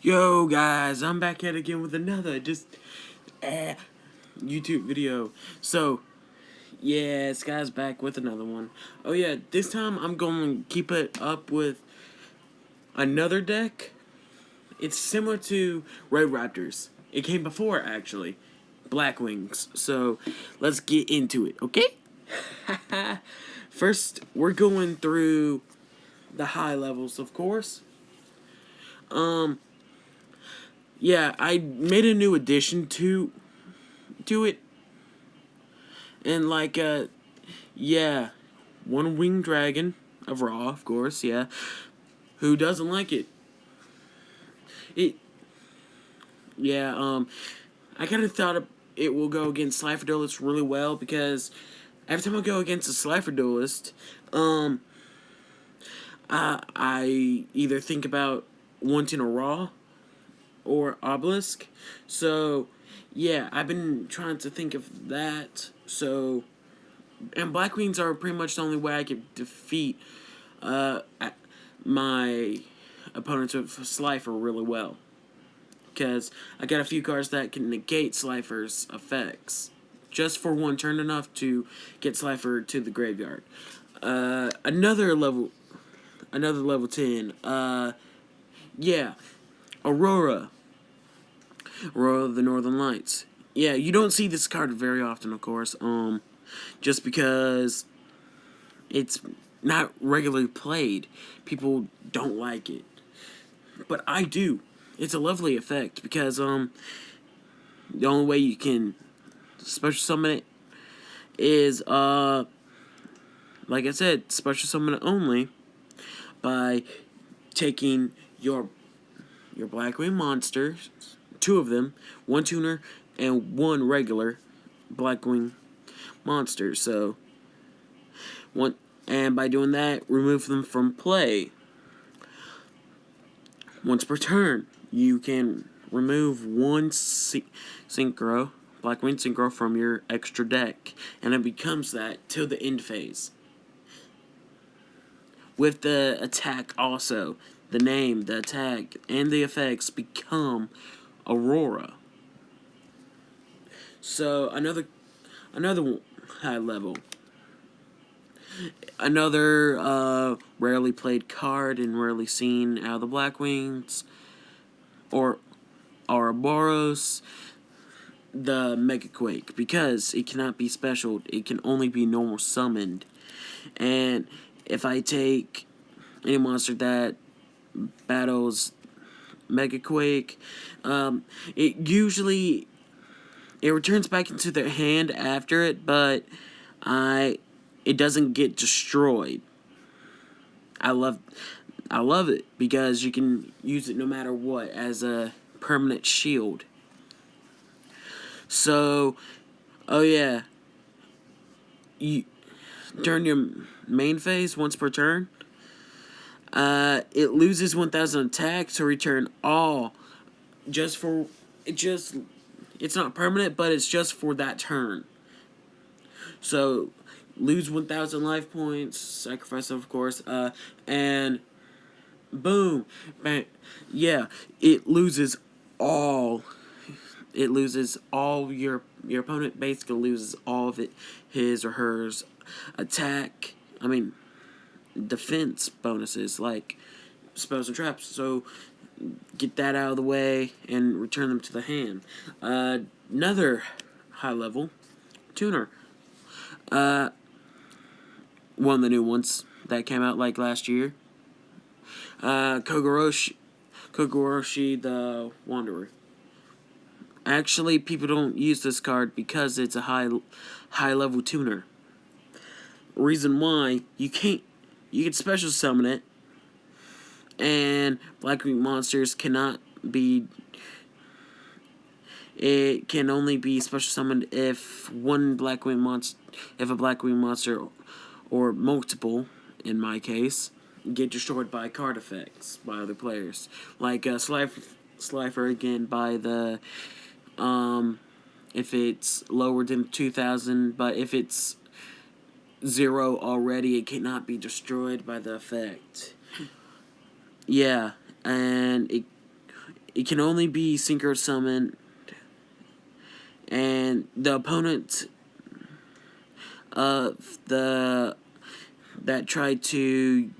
Yo guys, I'm back at it again with another YouTube video. So yeah, this guy's back with another one. Oh yeah, this time I'm going to keep it up with another deck. It's similar to Raidraptors. It came before actually, Blackwings. So let's get into it, okay? First, we're going through the high levels, of course. Yeah, I made a new addition to it, and yeah, one winged dragon of Raw, of course, yeah. Who doesn't like it? It, yeah. I kind of thought it will go against Slifer Duelist really well because every time I go against a Slifer Duelist, I either think about wanting a Raw or Obelisk. So, yeah, I've been trying to think of that. So, and Blackwings are pretty much the only way I could defeat my opponents with Slifer really well. Because I got a few cards that can negate Slifer's effects. Just for one turn enough to get Slifer to the graveyard. Another level 10. Yeah, Aurora of the Northern Lights. Yeah, you don't see this card very often, of course. Just because it's not regularly played. People don't like it. But I do. It's a lovely effect because the only way you can special summon it is like I said, special summon it only by taking your Blackwing monsters, two of them, one tuner and one regular Blackwing monster. So and by doing that, remove them from play. Once per turn, you can remove one Blackwing Synchro from your extra deck, and it becomes that till the end phase. With the attack also, the name, the attack, and the effects become Aurora. So another high level. Another rarely played card and rarely seen out of the Blackwings or Ouroboros, the Mega Quake, because it cannot be special. It can only be normal summoned. And if I take any monster that battles Mega Quake, it returns back into their hand after it, but it doesn't get destroyed. I love it because you can use it no matter what as a permanent shield. So, oh yeah, during your main phase, once per turn, it loses 1,000 attack to return all. It's not permanent, but it's just for that turn. So, lose 1,000 life points, sacrifice of course, and boom, bang, yeah, it loses all. It loses all your opponent basically loses all of his or hers attack. Defense bonuses like spells and traps. So get that out of the way and return them to the hand. Another high level tuner. One of the new ones that came out like last year. Kogoroshi the Wanderer. Actually, people don't use this card because it's a high level tuner. Reason why you can special summon it, and Blackwing monsters cannot be. It can only be special summoned if a Blackwing monster or multiple, in my case, get destroyed by card effects by other players. Like Slifer again by the if it's lower than 2,000, but if it's 0 already, it cannot be destroyed by the effect. Yeah, and it can only be synchro summoned, and the opponent of the that tried to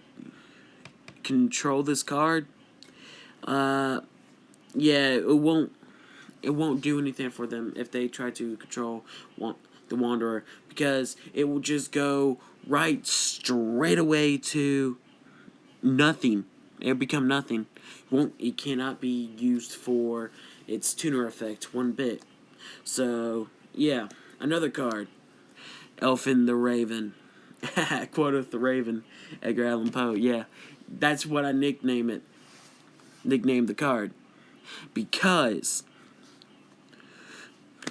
control this card, yeah, it won't do anything for them if they try to control the Wanderer, because it will just go right straight away to nothing. It'll become nothing. It cannot be used for its tuner effect one bit. So yeah, another card, Elfin the Raven. Quote the Raven, Edgar Allan Poe. Yeah, that's what I nicknamed the card, because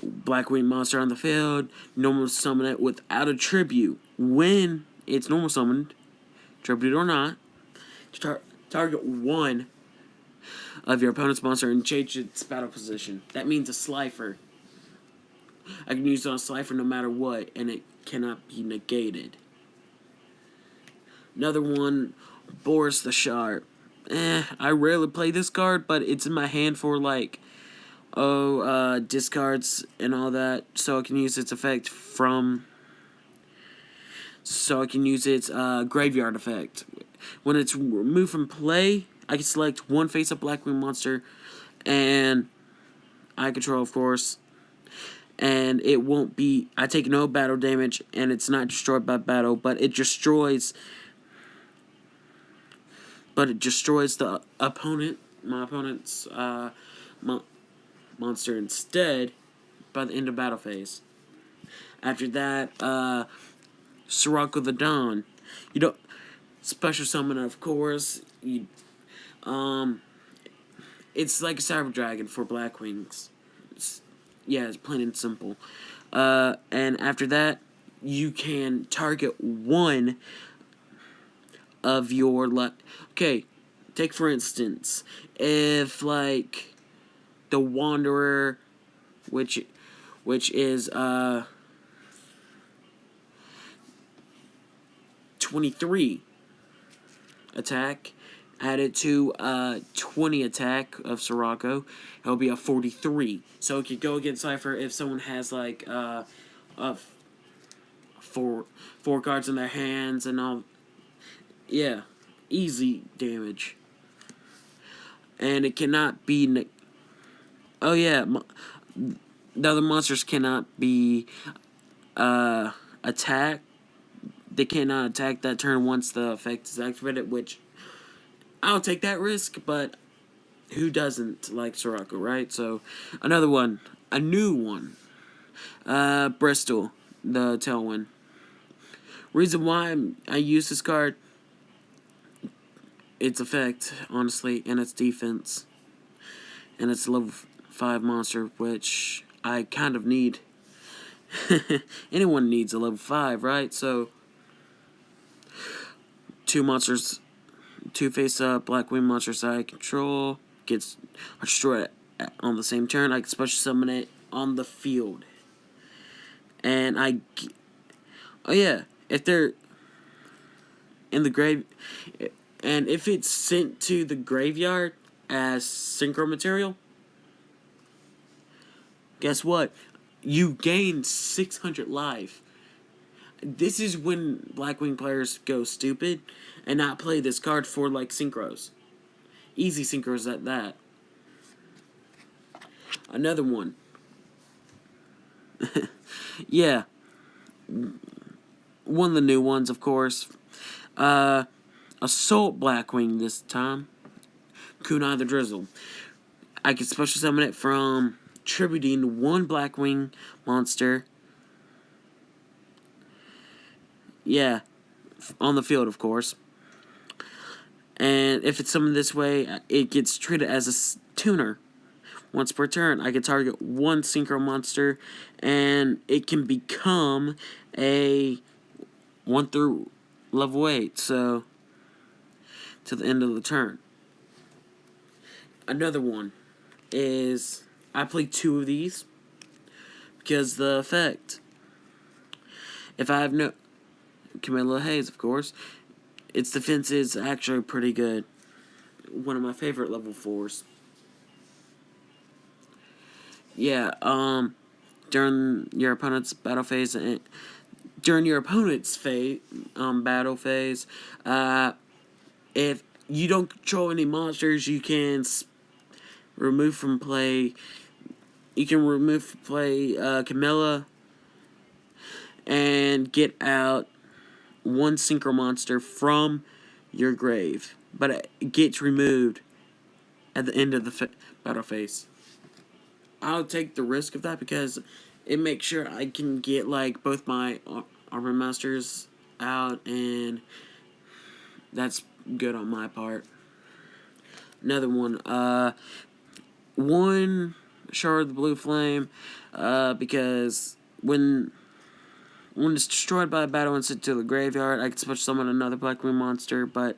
Blackwing monster on the field, normal summon it without a tribute. When it's normal summoned, tribute or not, target one of your opponent's monster and change its battle position. That means a Slifer. I can use it on a Slifer no matter what, and it cannot be negated. Another one, Boris the Sharp. I rarely play this card, but it's in my hand for like, discards and all that, so I can use its effect graveyard effect. When it's removed from play, I can select one face-up Blackwing monster, and I control, of course, and it won't be, I take no battle damage, and it's not destroyed by battle, but it destroys the my opponent's monster instead by the end of battle phase. After that, Sirocco the Dawn. You don't special summon, of course. It's like a Cyber Dragon for Blackwings. It's plain and simple. And after that, you can target one of your okay. Take for instance, if like the Wanderer, which is 23 attack, added to 20 attack of Sirocco, it'll be a 43. So it could go against Cypher if someone has like four cards in their hands and all. Yeah, easy damage. And it cannot be the other monsters cannot be attacked. They cannot attack that turn once the effect is activated, which I'll take that risk, but who doesn't like Sirocco, right? So, another one, a new one, Bristol, the Tailwind. Reason why I use this card, its effect, honestly, and its defense, and its level 5 monster, which I kind of need. Anyone needs a level 5, right? So, two face-up Blackwing monsters I control gets destroyed on the same turn. I can special summon it on the field. And if they're in the grave, and if it's sent to the graveyard as synchro material, guess what? You gain 600 life. This is when Blackwing players go stupid and not play this card for like synchros. Easy synchros at that. Another one. Yeah. One of the new ones, of course. Assault Blackwing this time. Kunai the Drizzle. I can special summon it from tributing one Blackwing monster. Yeah, on the field, of course. And if it's summoned this way, it gets treated as a tuner. Once per turn, I can target one synchro monster, and it can become a 1 through level 8, so to the end of the turn. Another one is, I play 2 of these because the effect. If I have no Camilla Hayes, of course, its defense is actually pretty good. One of my favorite level 4s. yeah, during your opponent's battle phase, during your opponent's battle phase, if you don't control any monsters, you can remove from play. You can remove from play Camilla and get out one synchro monster from your grave, but it gets removed at the end of the battle phase. I'll take the risk of that because it makes sure I can get like both my armor masters out, and that's good on my part. Another one Shard of the Blue Flame, because when it's destroyed by a battle and sent to the graveyard, I can special summon another Blackwing monster, but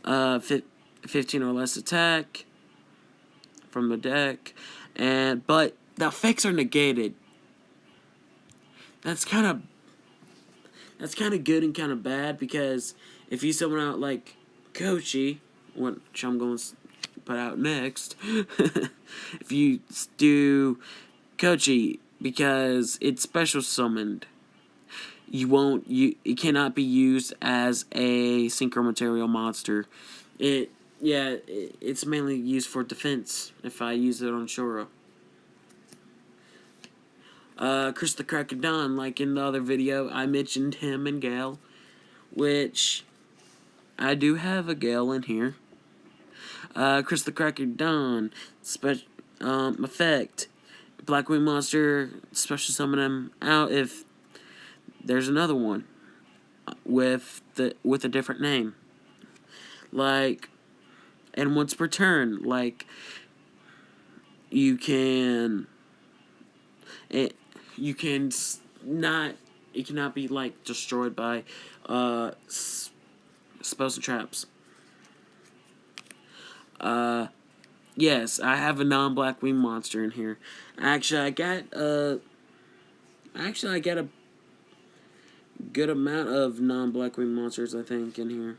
15 or less attack from the deck, but the effects are negated. That's kind of good and kind of bad, because if you summon out like Kochi, which I'm going to put out next, if you do Kochi, because it's special summoned, it cannot be used as a synchro material monster. It's mainly used for defense if I use it on Shura. Chris the Crack of Dawn, like in the other video, I mentioned him and Gale, which I do have a Gale in here. Chris the Crack of Dawn, effect, Blackwing monster, special summon him out if there's another one with a different name. Like, and once per turn, like, it cannot be like destroyed by spells and traps. Yes, I have a non-Blackwing monster in here. Actually, I got a good amount of non-Blackwing monsters, I think, in here.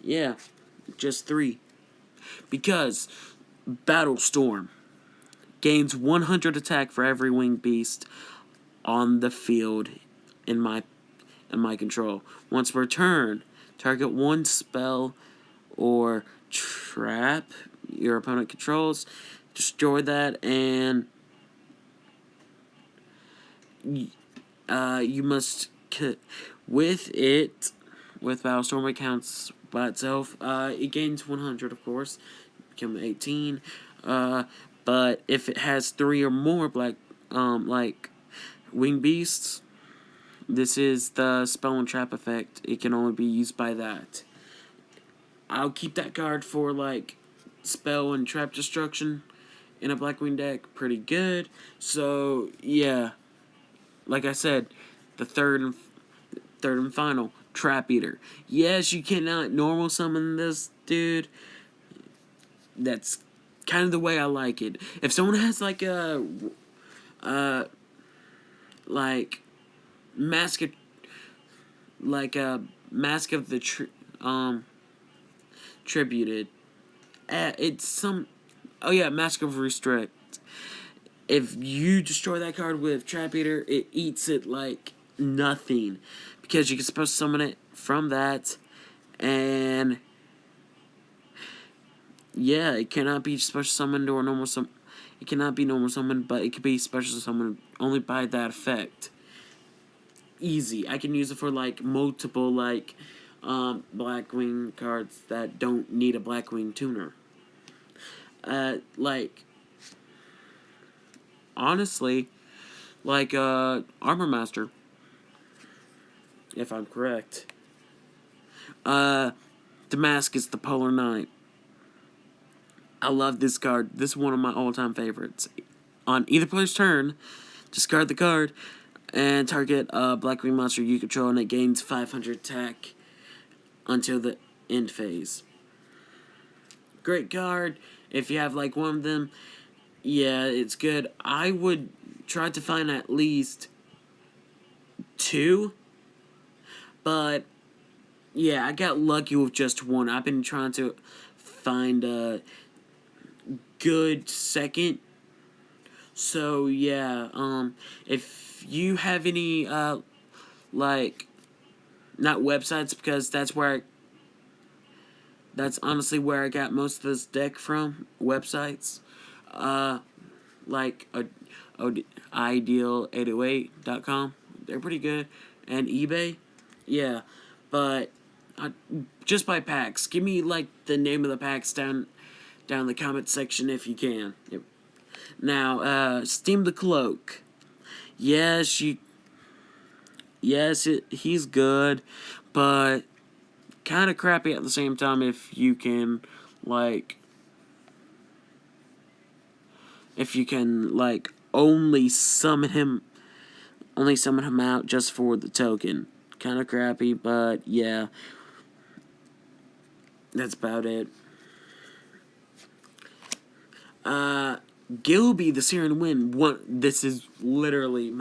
Yeah, just 3. Because Battlestorm gains 100 attack for every winged beast on the field in my control. Once per turn, target one spell or trap your opponent controls, destroy that, and you must with Battlestorm, it counts by itself. It gains 100, of course, become 18. But if it has 3 or more like winged beasts, this is the spell and trap effect. It can only be used by that. I'll keep that card for like spell and trap destruction in a Blackwing deck pretty good. So yeah, like I said, the third and final, Trap Eater. Yes, you cannot normal summon this dude. That's kind of the way I like it. If someone has like a mask of the tributed, it's some Mask of Restrict. If you destroy that card with Trap Eater, it eats it like nothing, because you can supposed to summon it from that, and yeah, it cannot be special summoned or normal summon. It cannot be normal summoned, but it can be special summoned only by that effect. Easy. I can use it for like multiple Blackwing cards that don't need a Blackwing tuner. Honestly, Armor Master, if I'm correct. Damascus, the Polar Knight. I love this card. This is one of my all-time favorites. On either player's turn, discard the card and target a Blackwing monster you control, and it gains 500 attack until the end phase. Great card. If you have like one of them, yeah, it's good. I would try to find at least 2, but yeah, I got lucky with just 1. I've been trying to find a good second So yeah, if you have any like, not websites, because that's honestly where I got most of this deck from, websites, uh like ideal808.com, they're pretty good, and eBay, yeah, but just buy packs. Give me like the name of the packs down in the comment section if you can. Yep. Now, Steam the Cloak. Yes, he's good, but kind of crappy at the same time. If you can like only summon him out just for the token. Kind of crappy, but yeah, that's about it. Gilby the Syrian Wind. This is literally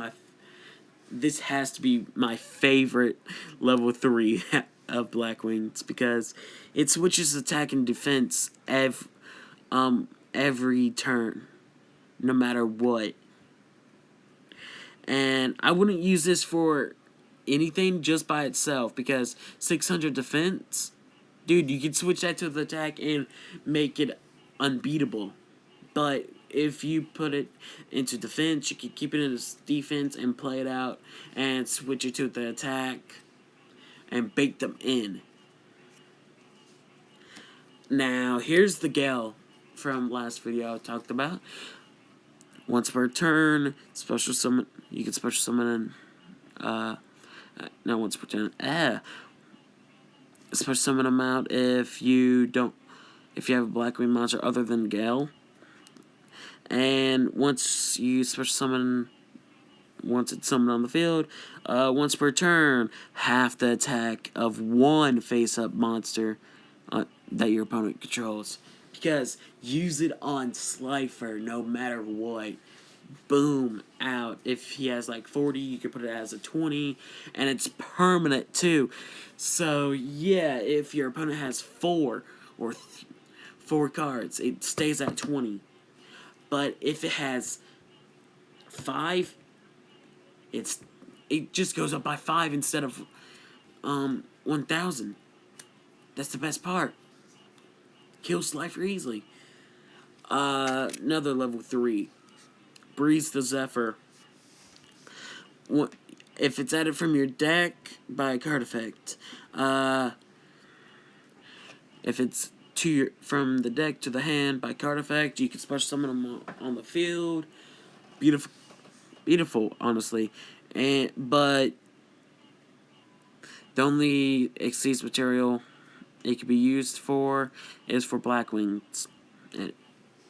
this has to be my favorite level 3 of Blackwing. It's because it switches attack and defense every turn, no matter what. And I wouldn't use this for anything just by itself, because 600 defense, dude, you can switch that to the attack and make it unbeatable. But if you put it into defense, you can keep it in defense and play it out and switch it to the attack and bake them in. Now, here's the Gale from last video I talked about. Once per turn, special summon. You can special summon not once per turn. Special summon them out if you have a Blackwing monster other than Gale. And once it's summoned on the field, once per turn, half the attack of one face-up monster that your opponent controls. Because use it on Slifer no matter what. Boom, out. If he has like 40, you can put it as a 20, and it's permanent too. So yeah, if your opponent has 4 or 4 cards, it stays at 20. But if it has 5, it just goes up by 5 instead of 1,000. That's the best part. Kill Slifer easily. Another level 3. Breeze the Zephyr. If it's added from your deck by a card effect, if it's from the deck to the hand by card effect, you can special summon them on the field. Beautiful, honestly. But the only Xyz material it can be used for is for Blackwings.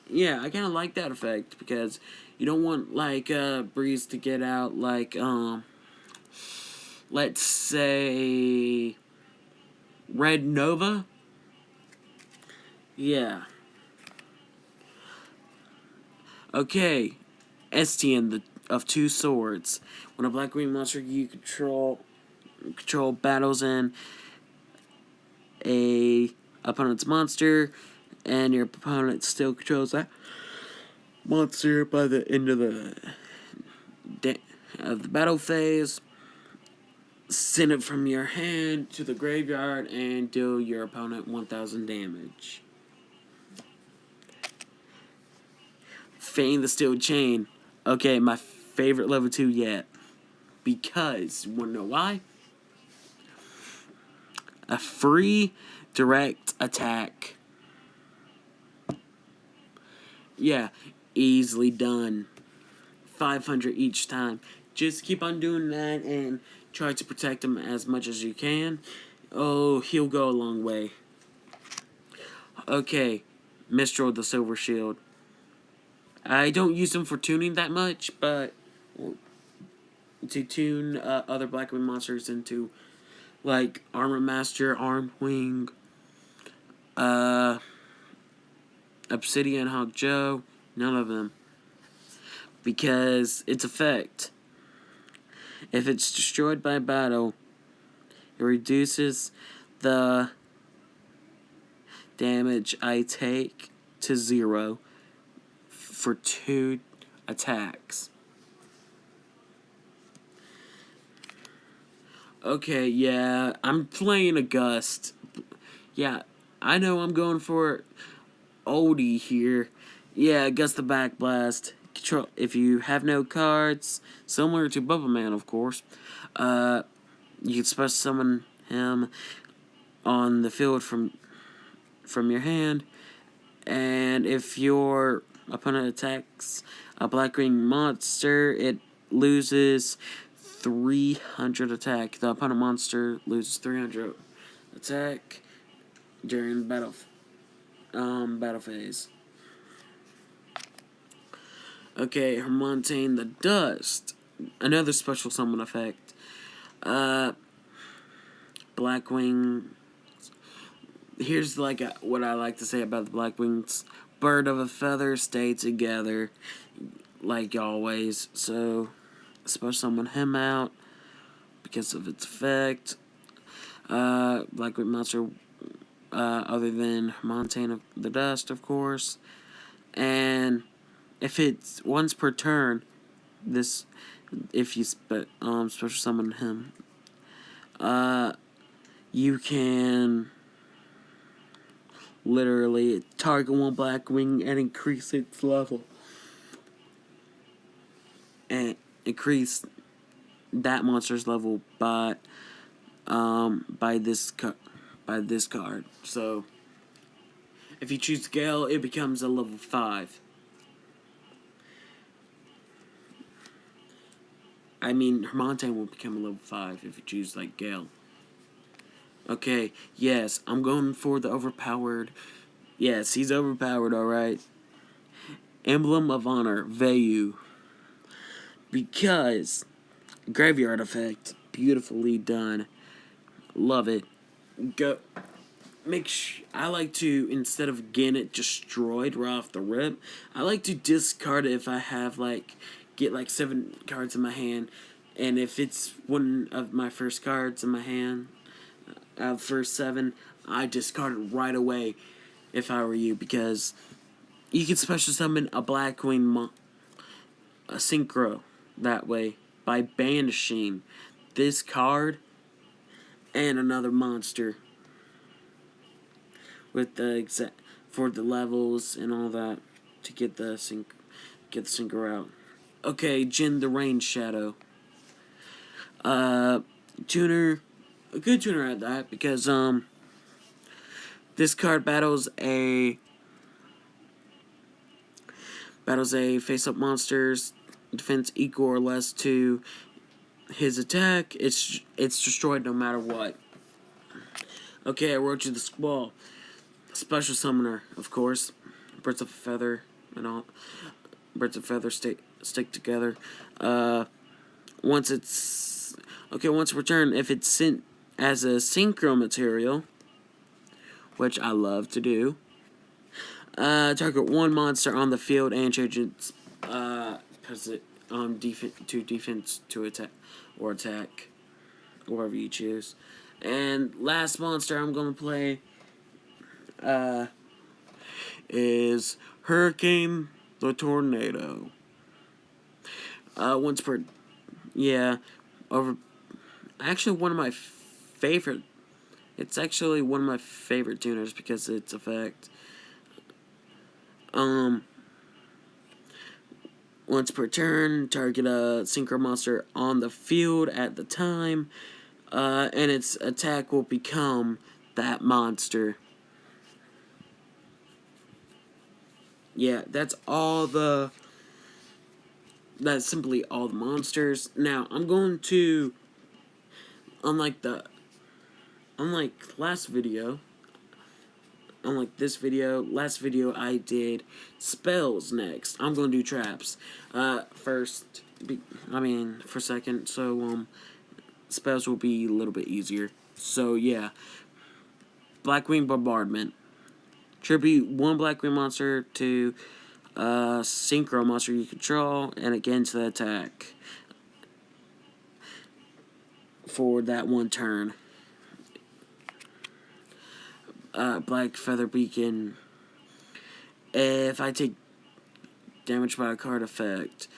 Yeah, I kind of like that effect, because you don't want like Breeze to get out like let's say Red Nova. Yeah. Okay. Estienne of 2 swords. When a Blackwing monster you control battles in a opponent's monster, and your opponent still controls that monster by the end of the battle phase, send it from your hand to the graveyard and deal your opponent 1,000 damage. Fang the Steel Chain. Okay, my favorite level 2 yet. Because, you wanna know why? A free direct attack. Yeah, easily done. 500 each time. Just keep on doing that and try to protect him as much as you can. Oh, he'll go a long way. Okay, Mistral the Silver Shield. I don't use them for tuning that much, but to tune other Blackwing monsters into like Armor Master, Armwing, Obsidian Hawk Joe, none of them. Because its effect, if it's destroyed by battle, it reduces the damage I take to 0 for 2 attacks. Okay, yeah, I'm playing a Gust. Yeah, I know I'm going for oldie here. Yeah, Gust the Back Blast. Control if you have no cards, similar to Bubble Man, of course. You can special summon him on the field from your hand, and if your opponent attacks a Blackwing monster, it loses 300 attack. The opponent monster loses 300 attack during battle phase. Okay, Hermontane the Dust. Another special summon effect. Blackwing. Here's what I like to say about the Blackwings. Bird of a feather, stay together, like always. So, special summon him out because of its effect. Blackwing monster, other than Hermontane of the Dust, of course. And if it's once per turn, if you special summon him, you can literally target one Blackwing and increase its level, and increase that monster's level by this card. So if you choose Gale, it becomes a level 5. I mean, Hermontane will become a level 5 if you choose, Gale. Okay, yes, I'm going for the overpowered. Yes, he's overpowered, alright. Emblem of Honor, Vayu. Because, graveyard effect, beautifully done. Love it. I like to, instead of getting it destroyed right off the rip, I like to discard it if I have, get 7 cards in my hand, and if it's one of my first cards in my hand, first 7, I discard it right away if I were you, because you can special summon a Blackwing a Synchro that way by banishing this card and another monster with for the levels and all that to get the synchro out. Okay, Jin the Rain Shadow. Tuner, a good tuner at that, because this card battles a face-up monster's defense equal or less to his attack. It's destroyed no matter what. Okay, I wrote you the Squall. Special summoner, of course. Birds of a feather and all. Birds of feather stick together. Once returned, if it's sent as a synchro material, which I love to do, target one monster on the field and change its defense to attack, whatever you choose. And last monster I'm gonna play is Hurricane the Tornado. Once per actually one of my favorite. It's actually one of my favorite tuners because its effect. Once per turn, target a synchro monster on the field at the time, and its attack will become that monster. Yeah, that's simply all the monsters. Now, I'm going to, unlike last video, last video I did spells next. I'm going to do traps. For second, so, spells will be a little bit easier. So, yeah. Blackwing Bombardment. Tribute one Blackwing monster to synchro monster you control, and against the attack for that one turn. Black Feather Beacon. If I take damaged by a card effect.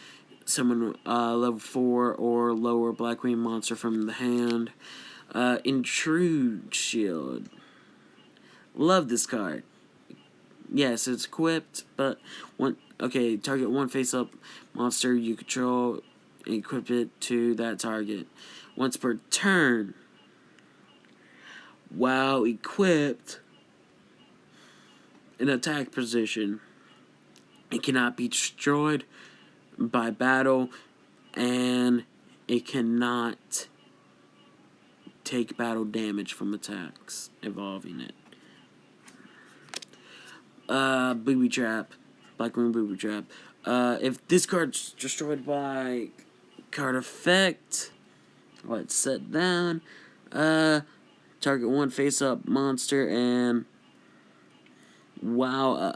Summon level 4 or lower Blackwing monster from the hand. Intrude Shield. Love this card. Yes, it's equipped, but target one face-up monster you control, equip it to that target. Once per turn, while equipped in attack position, it cannot be destroyed by battle, and it cannot take battle damage from attacks involving it. Booby Trap. Blackwing Booby Trap. If this card's destroyed by card effect, let's set down. Target one face-up monster and wow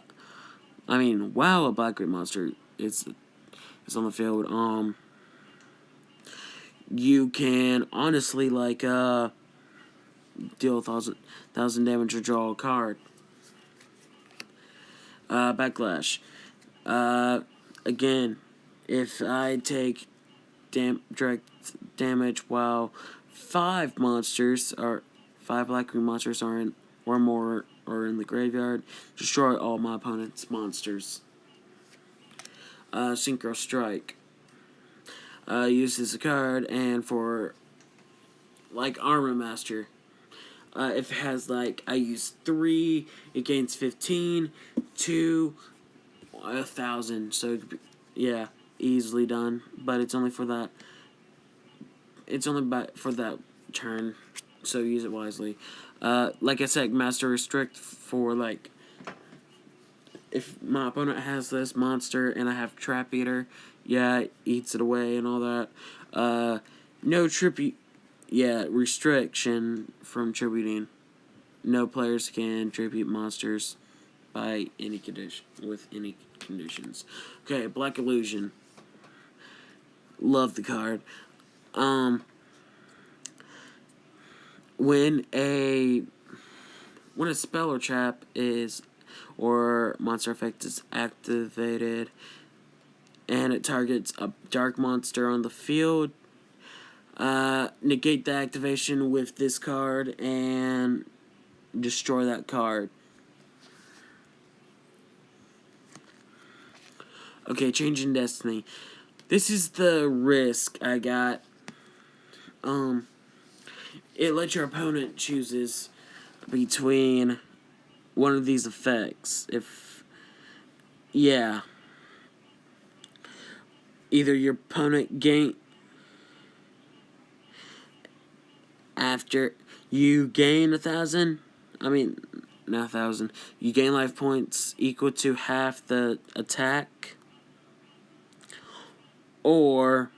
a Blackwing monster is on the field. You can honestly deal 1,000 damage or draw a card. Backlash. Again, if I take direct damage while 5 Blackwing monsters are in or more are in the graveyard, destroy all my opponent's monsters. Synchro Strike. Use this card, and for Armor Master, if it has I use 3, it gains 15, 2, 1,000. So yeah, easily done. But it's only for that. It's only for that turn, so use it wisely. Like I said, Master Restrict for if my opponent has this monster and I have Trap Eater, yeah, it eats it away and all that. No restriction from tributing. No players can tribute monsters by any condition with any conditions. Okay, Black Illusion. Love the card. When a spell or trap or monster effect is activated and it targets a dark monster on the field, negate the activation with this card and destroy that card. Okay, Changing Destiny. This is the risk I got. It lets your opponent chooses between one of these effects. Either your opponent after you gain 1,000, you gain life points equal to half the attack, or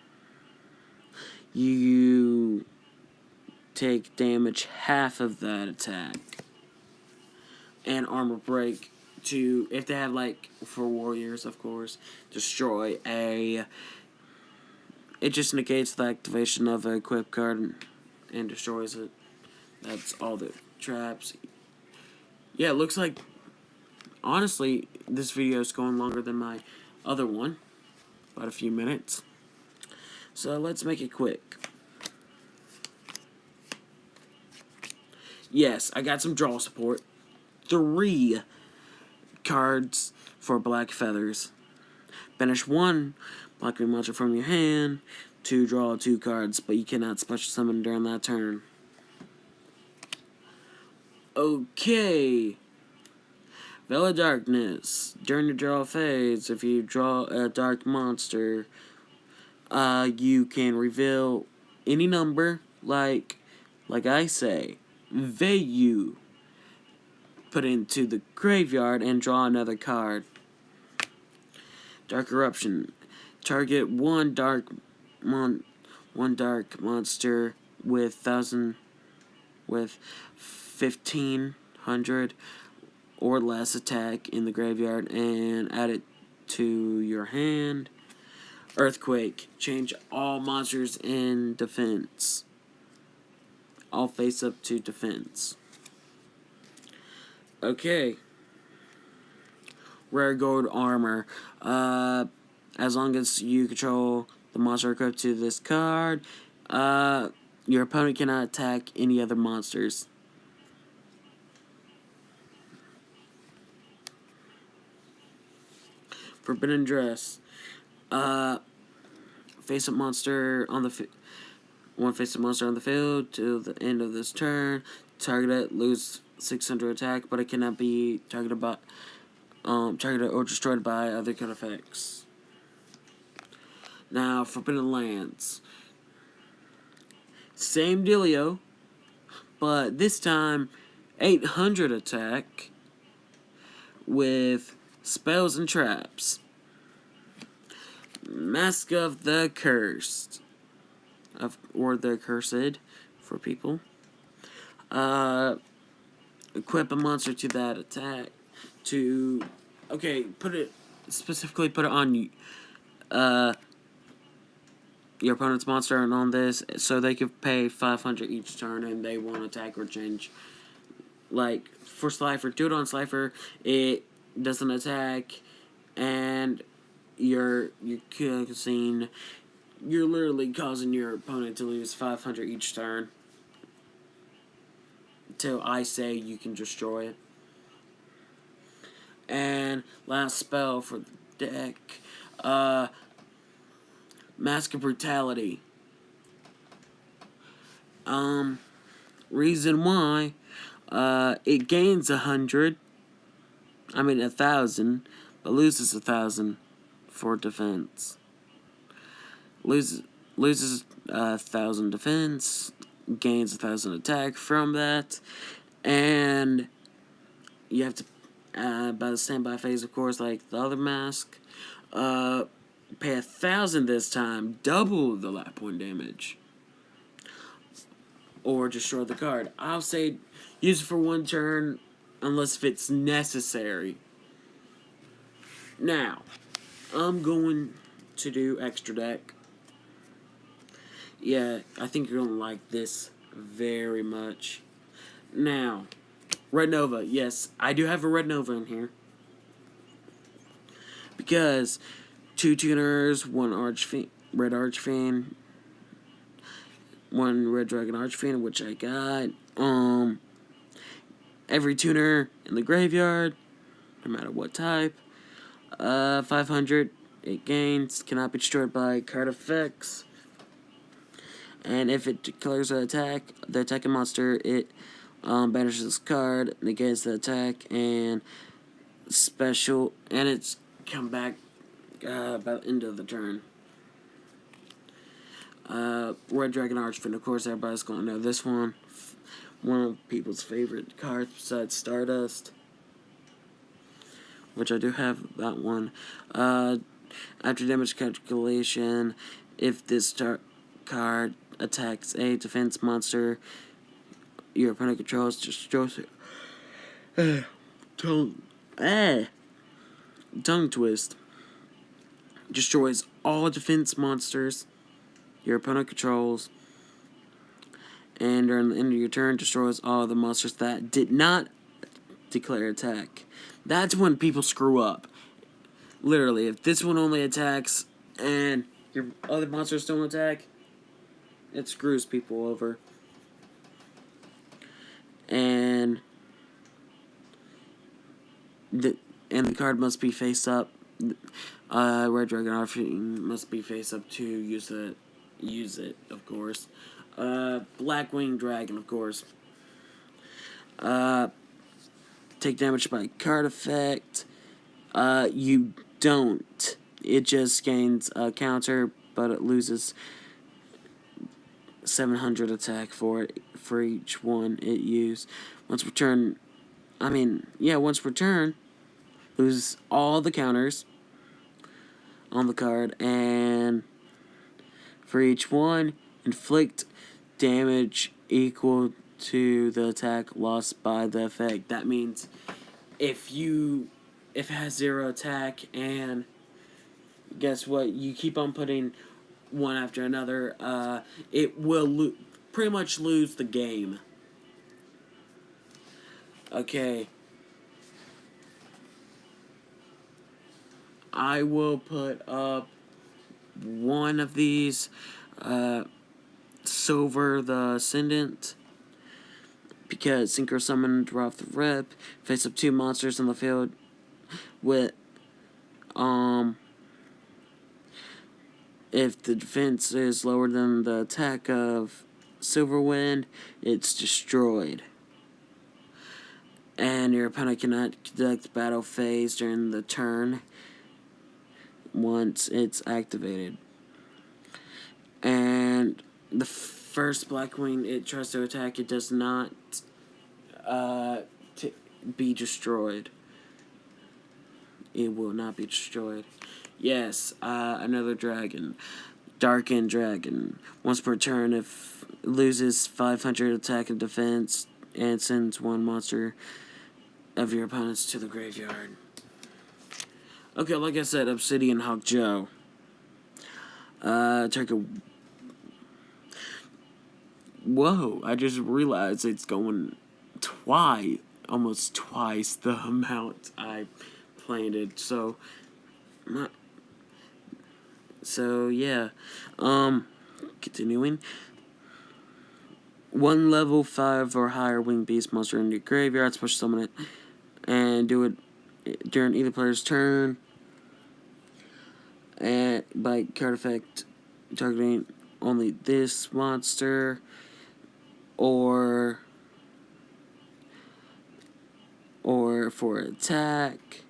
you take damage half of that attack. And Armor Break to, if they have for warriors, of course, destroy it just negates the activation of a equip card and destroys it. That's all the traps. Yeah, it looks like, honestly, this video is going longer than my other one. About a few minutes. So let's make it quick. Yes, I got some draw support. 3 cards for Black Feathers. Banish 1 Blackwing monster from your hand to draw 2 cards, but you cannot special summon during that turn. Okay. Veil of Darkness. During the draw phase, if you draw a dark monster, you can reveal any number, like I say, value, put into the graveyard and draw another card. Dark Eruption. Target one dark monster with 1,500 or less attack in the graveyard and add it to your hand. Earthquake. Change all monsters in defense. All face up to defense. Okay. rare gold armor. As long as you control the monster equipped to this card, your opponent cannot attack any other monsters. Forbidden Dress. Face up monster on the one face up monster on the field till the end of this turn. Target it, lose 600 attack, but it cannot be targeted or destroyed by other kind of effects. Now, Forbidden Lands. Same dealio, but this time 800 attack with spells and traps. Mask of the Cursed, or the Cursed for people. Equip a monster to that attack. Put it on your opponent's monster and on this, so they can pay 500 each turn and they won't attack or change. Like for Slifer, do it on Slifer. It doesn't attack, and you're literally causing your opponent to lose 500 each turn till I say you can destroy it. And last spell for the deck, Mask of Brutality. Reason why, it gains 1,000, but loses 1,000 for defense. Loses 1,000 defense, gains 1,000 attack from that, and you have to, by the standby phase, of course, like the other mask, pay 1,000 this time, double the life point damage, or destroy the card. I'll say use it for one turn, unless if it's necessary. Now, I'm going to do extra deck. Yeah, I think you're going to like this very much. Now, Red Nova. Yes, I do have a Red Nova in here. Because 2 tuners, 1 Red Archfiend, 1 Red Dragon Archfiend, which I got. Every tuner in the graveyard, no matter what type. 500, it gains, cannot be destroyed by card effects. And if it declares an attack, the attacking monster, it banishes this card, negates the attack, and special, and it's come back by the end of the turn. Red Dragon Archfiend, of course, everybody's going to know this one. One of people's favorite cards besides Stardust, which I do have that one. After damage calculation, if this card attacks a defense monster your opponent controls, destroys it. Tongue twist. Destroys all defense monsters your opponent controls, and during the end of your turn, destroys all the monsters that did not declare attack. That's when people screw up. Literally, if this one only attacks and your other monsters don't attack, it screws people over. And the card must be face up. Red Dragon Archfiend must be face up to use it, of course. Blackwing Dragon, of course. Take damage by card effect. You don't. It just gains a counter, but it loses 700 attack for each one it used. Once per turn, lose all the counters on the card, and for each one, inflict damage equal to the attack lost by the effect. That means if it has 0 attack, and guess what, you keep on putting one after another, it will pretty much lose the game. Okay. I will put up one of these, Silver the Ascendant, because Synchro Summon, draw off the rep, face up 2 monsters on the field with, if the defense is lower than the attack of Silverwind, it's destroyed. And your opponent cannot conduct battle phase during the turn once it's activated. And the first Blackwing it tries to attack, it does not be destroyed. It will not be destroyed. Yes, another dragon. Darkened Dragon. Once per turn, if it loses 500 attack and defense, and sends 1 monster of your opponents to the graveyard. Okay, like I said, Obsidian Hawk Joe. Turkey. Whoa, I just realized it's going almost twice the amount I planted. So yeah. Continuing. 1 level 5 or higher winged beast monster in your graveyard, special summon it, and do it during either player's turn. And by card effect, targeting only this monster, or for attack,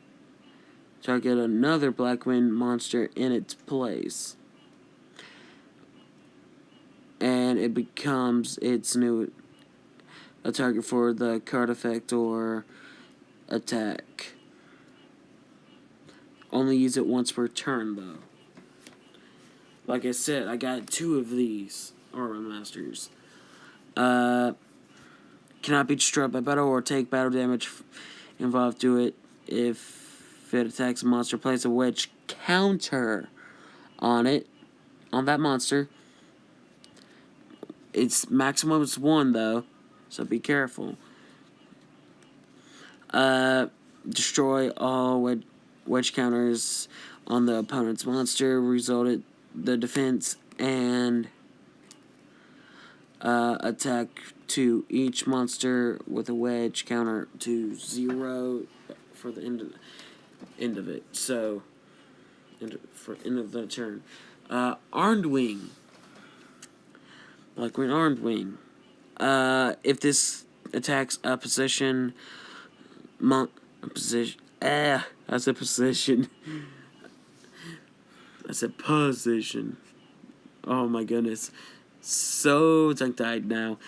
target another Blackwing monster in its place. And it becomes a target for the card effect or attack. Only use it once per turn, though. Like I said, I got 2 of these Aura Masters. Cannot be destroyed by battle or take battle damage involved to it. If it attacks a monster, place a wedge counter on that monster. Its maximum is 1, though, so be careful. Destroy all wedge counters on the opponent's monster, resulted the defense and attack to each monster with a wedge counter to 0 for the end of it. So, for end of the turn. Armed Wing. Blackwing Armed Wing. If this attacks a position, I said position. I said position. Oh my goodness. So tongue-tied now.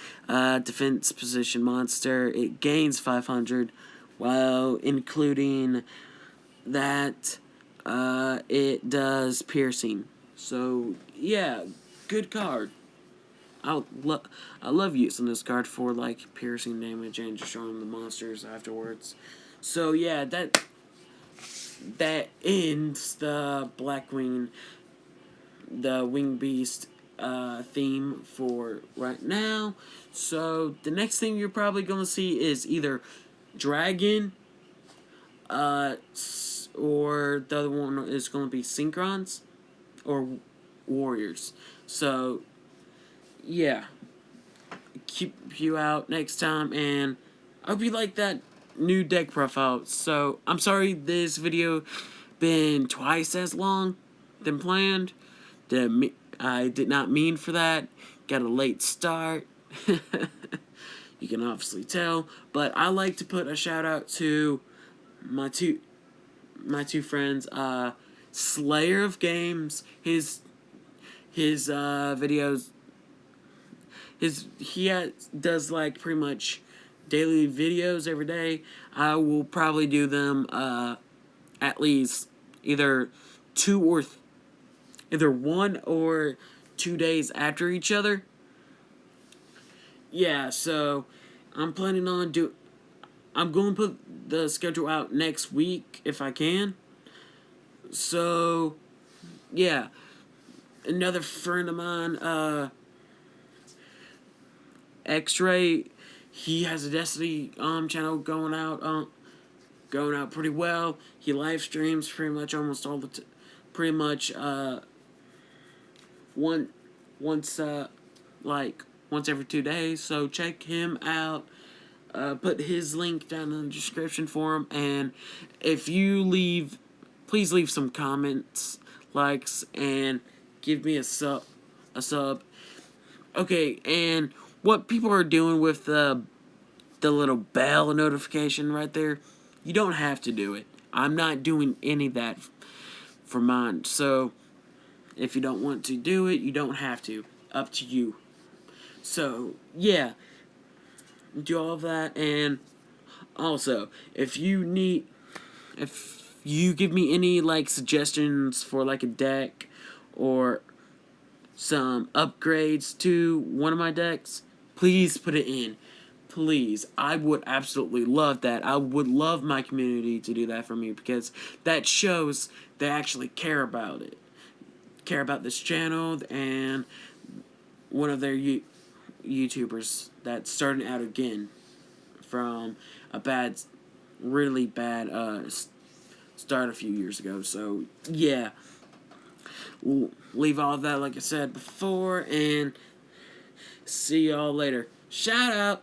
Defense position monster. It gains 500, while including that it does piercing. So yeah, good card. I love using this card for like piercing damage and destroying the monsters afterwards. So yeah, that ends the Blackwing, the Wing Beast theme for right now. So the next thing you're probably gonna see is either Dragon, or the other one is gonna be Synchrons or Warriors. So yeah, keep you out next time, and I hope you like that new deck profile. So I'm sorry this video been twice as long than planned. I did not mean for that. Got a late start. You can obviously tell, but I like to put a shout out to my two friends, Slayer of Games. His videos. He does like pretty much daily videos every day. I will probably do them at least either 1 or 2 days after each other. Yeah, so I'm planning on I'm going to put the schedule out next week if I can. So yeah, another friend of mine, X-Ray, he has a Destiny channel going out going out pretty well. He live streams pretty much almost all the pretty much once once every 2 days. So check him out. Put his link down in the description for him, and if you please leave some comments, likes, and give me a sub. Okay, and what people are doing with the little bell notification right there, you don't have to do it. I'm not doing any of that for mine. So if you don't want to do it, you don't have to. Up to you. So yeah, do all of that. And also, if you give me any like suggestions for like a deck or some upgrades to one of my decks, please put it in. Please, I would absolutely love that. I would love my community to do that for me, because that shows they actually care about it. Care about this channel and one of their YouTubers that's starting out again from a really bad start a few years ago. So yeah, we'll leave all of that like I said before, and see y'all later. Shout out.